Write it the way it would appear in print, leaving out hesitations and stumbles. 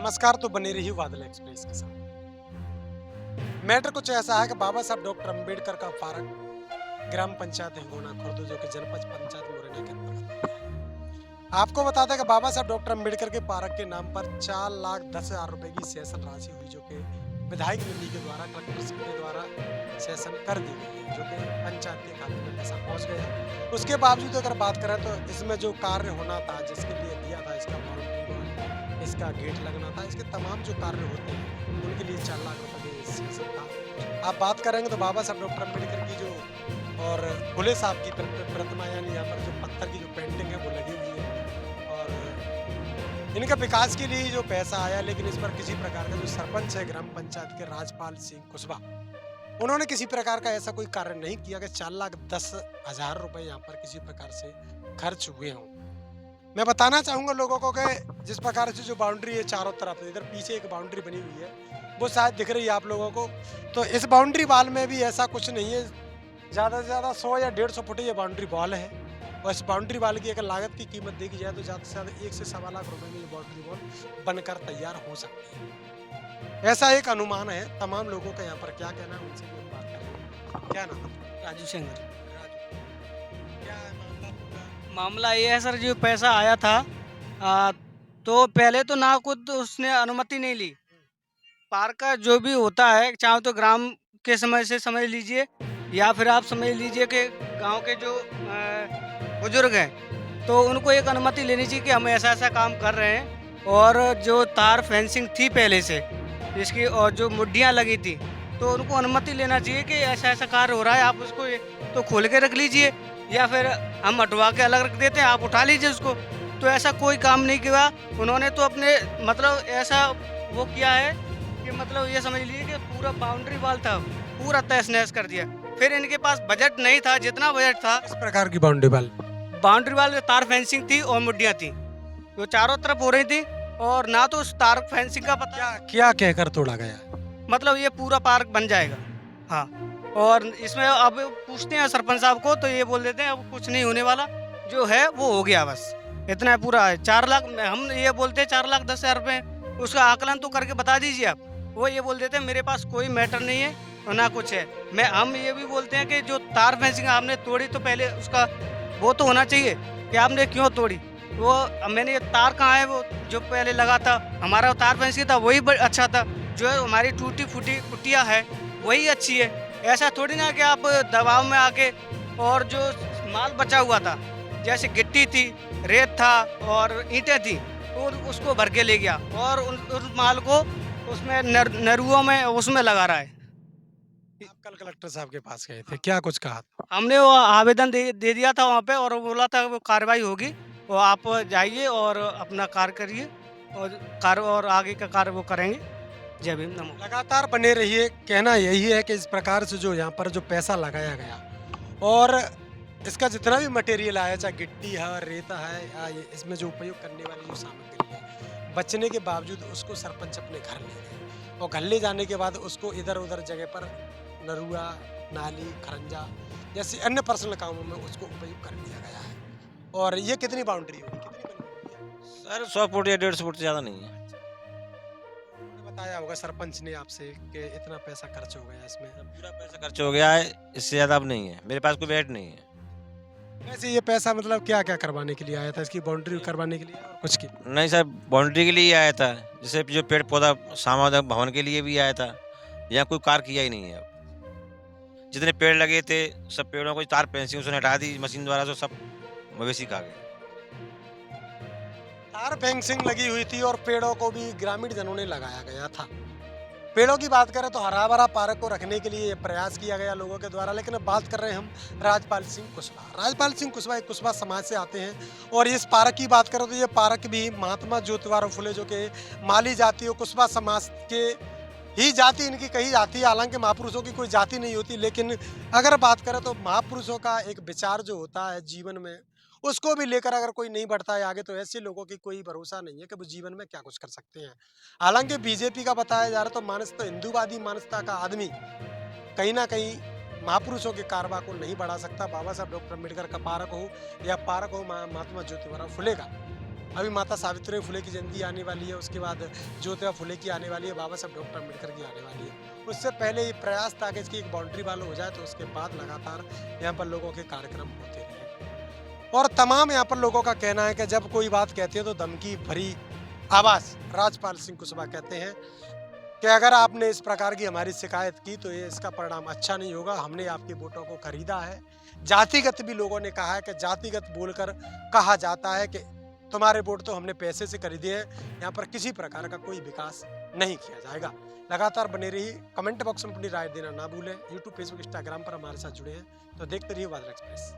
नमस्कार। तो बने रही बादल एक्सप्रेस के साथ। मैटर कुछ ऐसा है कि बाबा साहब डॉक्टर अंबेडकर का पार्क ग्राम पंचायत हिंगोना खुर्द जो कि जनपद पंचायत मुरैना के अंतर्गत आता है। आपको बताते हैं कि बाबा साहब डॉक्टर अंबेडकर के पार्क के नाम पर 4,10,000 रुपए की सेशन राशि हुई, जो कि विधायक निधि के द्वारा कलेक्टर के द्वारा सेशन कर दी गई है, जो कि पंचायत के खाते में पैसा पहुंच गया। उसके बावजूद अगर बात करें तो इसमें जो कार्य होना था, जिसके लिए दिया था, इसका बाउंड्री, इसका गेट लगना था, इसके तमाम जो कार्य होते हैं उनके लिए 4 लाख रुपए के सेशन था। आप बात करेंगे तो बाबा साहब डॉक्टर अम्बेडकर की जो और फुले साहब की प्रतिमा, यानी यहाँ पर जो पत्थर की जो पेंटिंग है वो लगी हुई है, और इनका विकास के लिए जो पैसा आया, लेकिन इस पर किसी प्रकार का जो सरपंच है ग्राम पंचायत के राजपाल सिंह कुशवाहा, उन्होंने किसी प्रकार का ऐसा कोई कार्य नहीं किया कि 4,10,000 रुपए यहाँ पर किसी प्रकार से खर्च हुए हों। मैं बताना चाहूंगा लोगों को कि जिस प्रकार से जो बाउंड्री है चारों तरफ, इधर पीछे एक बाउंड्री बनी हुई है, वो शायद दिख रही है आप लोगों को। तो इस बाउंड्री वॉल में भी ऐसा कुछ नहीं है, ज़्यादा से ज़्यादा 100 या 150 फुट ये बाउंड्री वॉल है। और इस बाउंड्री वॉल की अगर लागत की कीमत देखी जाए तो ज़्यादा से ज़्यादा 1 से सवा लाख रुपए में ये बाउंड्री वॉल बनकर तैयार हो सकती है, ऐसा एक अनुमान है। तमाम लोगों का यहाँ पर क्या कहना है, उनसे भी हम बात करेंगे। क्या नाम है? राजू सिंगर। राजू, क्या है मामला पूरा? मामला ये है सर, जो पैसा आया था तो पहले तो ना खुद उसने अनुमति नहीं ली। पार्क का जो भी होता है, चाहे तो ग्राम के समय से समझ लीजिए या फिर आप समझ लीजिए कि गांव के जो बुजुर्ग हैं, तो उनको एक अनुमति लेनी चाहिए कि हम ऐसा ऐसा काम कर रहे हैं। और जो तार फेंसिंग थी पहले से इसकी, और जो मुड्डियाँ लगी थी, तो उनको अनुमति लेना चाहिए कि ऐसा ऐसा कार्य हो रहा है, आप उसको तो खोल के रख लीजिए, या फिर हम हटवा के अलग रख देते हैं, आप उठा लीजिए उसको। तो ऐसा कोई काम नहीं किया उन्होंने। तो अपने मतलब ऐसा वो किया है कि मतलब ये समझ लीजिए कि पूरा बाउंड्री वॉल था, पूरा तहस नहस कर दिया। फिर इनके पास बजट नहीं था, जितना बजट था किस प्रकार की बाउंड्री वॉल? बाउंड्री वॉल तार फेंसिंग थी और मुड्डियाँ थी, जो चारों तरफ हो रही थी। और ना तो उस तार फेंसिंग का पता, क्या कहकर तोड़ा गया? मतलब ये पूरा पार्क बन जाएगा। हाँ, और इसमें अब पूछते हैं सरपंच साहब को, तो ये बोल देते हैं अब कुछ नहीं होने वाला, जो है वो हो गया, बस इतना है, पूरा है 4 लाख। हम ये बोलते हैं 4,10,000 रुपये, उसका आकलन तो करके बता दीजिए आप। वो ये बोल देते हैं मेरे पास कोई मैटर नहीं है और ना कुछ है। हम ये भी बोलते हैं कि जो तार फेंसिंग आपने तोड़ी, तो पहले उसका वो तो होना चाहिए कि आपने क्यों तोड़ी। वो मैंने ये तार कहाँ है, वो जो पहले लगा था, हमारा तार फेंसिंग था वही अच्छा था। जो है हमारी टूटी फूटी कुटिया है वही अच्छी है। ऐसा थोड़ी ना कि आप दबाव में आके, और जो माल बचा हुआ था, जैसे गिट्टी थी, रेत था और ईंटें थी, और उसको भर के ले गया और उस माल को उसमें नरुओं में उसमें लगा रहा है। आप कल कलेक्टर साहब के पास गए थे, क्या कुछ कहा था? हमने वो आवेदन दे दिया था वहाँ पे, और वो बोला था वो कार्रवाई होगी, वो आप जाइए और अपना कार्य करिए, और कार्य और आगे का कार्य वो करेंगे। जय भीम, नमो। लगातार बने रहिए। कहना यही है कि इस प्रकार से जो यहाँ पर जो पैसा लगाया गया, और इसका जितना भी मटेरियल आया, चाहे गिट्टी है, रेता है, या इसमें जो उपयोग करने वाली जो सामग्री है, बचने के बावजूद उसको सरपंच अपने घर ले गए, और घर ले जाने के बाद उसको इधर उधर जगह पर नरुआ, नाली, खरंजा जैसे अन्य पर्सनल कामों में उसको उपयोग कर लिया गया है। और ये कितनी बाउंड्री होगी, कितनी बनी होगी? सर 100 फुट या 150 फुट से ज़्यादा नहीं है। उन्होंने बताया होगा सरपंच ने आपसे कि इतना पैसा खर्च हो गया इसमें। पूरा पैसा खर्च हो गया है, इससे ज़्यादा अब नहीं है, मेरे पास कोई बैट नहीं है। वैसे ये पैसा मतलब क्या क्या करवाने के लिए आया था? इसकी बाउंड्री करवाने के लिए और कुछ की? नहीं सर, बाउंड्री के लिए ही आया था, जैसे जो पेड़ पौधा सामुदायिक भवन के लिए भी आया था। यहाँ कोई कार्य किया ही नहीं है। जितने पेड़ लगे थे सब पेड़ों को तार फेंसिंग उसने हटा दी मशीन द्वारा, तो सब मवेशी खा गए। तार फेंसिंग लगी हुई थी और पेड़ों को भी ग्रामीण जनों ने लगाया गया था। पेड़ों की बात करें तो हरा भरा पार्क को रखने के लिए प्रयास किया गया लोगों के द्वारा, लेकिन अब बात कर रहे हैं हम राजपाल सिंह कुशवाहा। राजपाल सिंह कुशवाहा एक कुशवाहा समाज से आते हैं, और इस पार्क की बात करें तो ये पार्क भी महात्मा ज्योतिबा फुले जो के माली जाति और कुशवाहा समाज के ही जाति इनकी कही जाती है। हालांकि महापुरुषों की कोई जाति नहीं होती, लेकिन अगर बात करें तो महापुरुषों का एक विचार जो होता है जीवन में, उसको भी लेकर अगर कोई नहीं बढ़ता है आगे, तो ऐसे लोगों की कोई भरोसा नहीं है कि वो जीवन में क्या कुछ कर सकते हैं। हालांकि बीजेपी का बताया जा रहा तो मानस तो हिंदूवादी मानसता का आदमी कहीं ना कहीं महापुरुषों के कारवा को नहीं बढ़ा सकता। बाबा साहब डॉक्टर अम्बेडकर का पार्क हो या पार्क हो महात्मा ज्योतिबा फुले का, अभी माता सावित्री फुले की जयंती आने वाली है, उसके बाद ज्योतिबा फुले की आने वाली है, बाबा साहब डॉक्टर अम्बेडकर की आने वाली है। उससे पहले ये प्रयास था कि इसकी एक बाउंड्री वाल हो जाए, तो उसके बाद लगातार यहाँ पर लोगों के कार्यक्रम होते रहे। और तमाम यहाँ पर लोगों का कहना है कि जब कोई बात कहते हैं तो धमकी भरी आवाज, राजपाल सिंह कुशवाहा कहते हैं कि अगर आपने इस प्रकार की हमारी शिकायत की तो ये इसका परिणाम अच्छा नहीं होगा। हमने आपकी वोटों को खरीदा है। जातिगत भी लोगों ने कहा है कि जातिगत बोलकर कहा जाता है कि तुम्हारे वोट तो हमने पैसे से खरीदे हैं, यहाँ पर किसी प्रकार का कोई विकास नहीं किया जाएगा। लगातार बने रही, कमेंट बॉक्स में अपनी राय देना ना भूलें। यूट्यूब, फेसबुक, इंस्टाग्राम पर हमारे साथ जुड़े हैं तो देखते रहिए बादल एक्सप्रेस।